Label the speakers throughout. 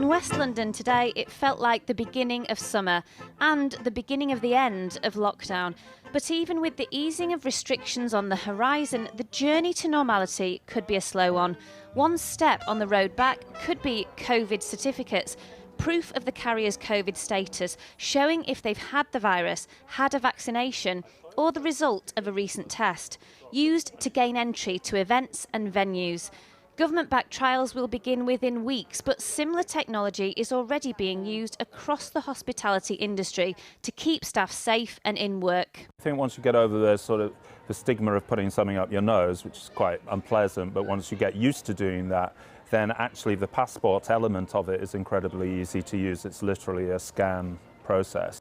Speaker 1: In West London today, it felt like the beginning of summer and the beginning of the end of lockdown. But even with the easing of restrictions on the horizon, the journey to normality could be a slow one. One step on the road back could be COVID certificates, proof of the carrier's COVID status, showing if they've had the virus, had a vaccination, or the result of a recent test, used to gain entry to events and venues. Government-backed trials will begin within weeks, but similar technology is already being used across the hospitality industry to keep staff safe and in work.
Speaker 2: I think once you get over the stigma of putting something up your nose, which is quite unpleasant, but once you get used to doing that, then actually the passport element of it is incredibly easy to use. It's literally a scan process.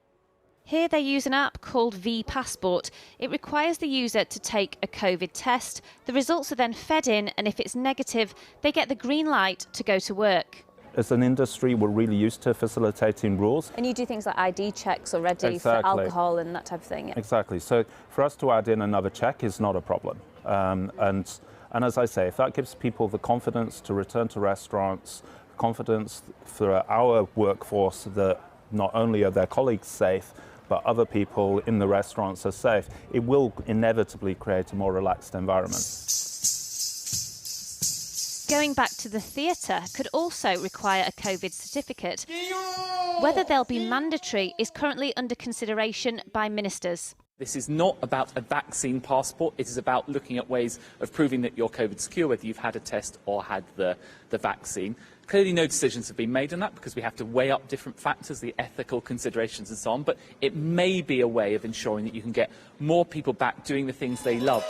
Speaker 1: Here they use an app called V-Passport. It requires the user to take a COVID test. The results are then fed in, and if it's negative, they get the green light to go to work.
Speaker 2: As an industry, we're really used to facilitating rules.
Speaker 1: And you do things like ID checks already for alcohol and that type of thing? Yeah.
Speaker 2: Exactly. So for us to add in another check is not a problem. And as I say, if that gives people the confidence to return to restaurants, confidence for our workforce that not only are their colleagues safe, but other people in the restaurants are safe, it will inevitably create a more relaxed environment.
Speaker 1: Going back to the theatre could also require a COVID certificate. Whether they'll be mandatory is currently under consideration by ministers.
Speaker 3: This is not about a vaccine passport. It is about looking at ways of proving that you're COVID secure, whether you've had a test or had the vaccine. Clearly no decisions have been made on that because we have to weigh up different factors, the ethical considerations and so on, but it may be a way of ensuring that you can get more people back doing the things they love.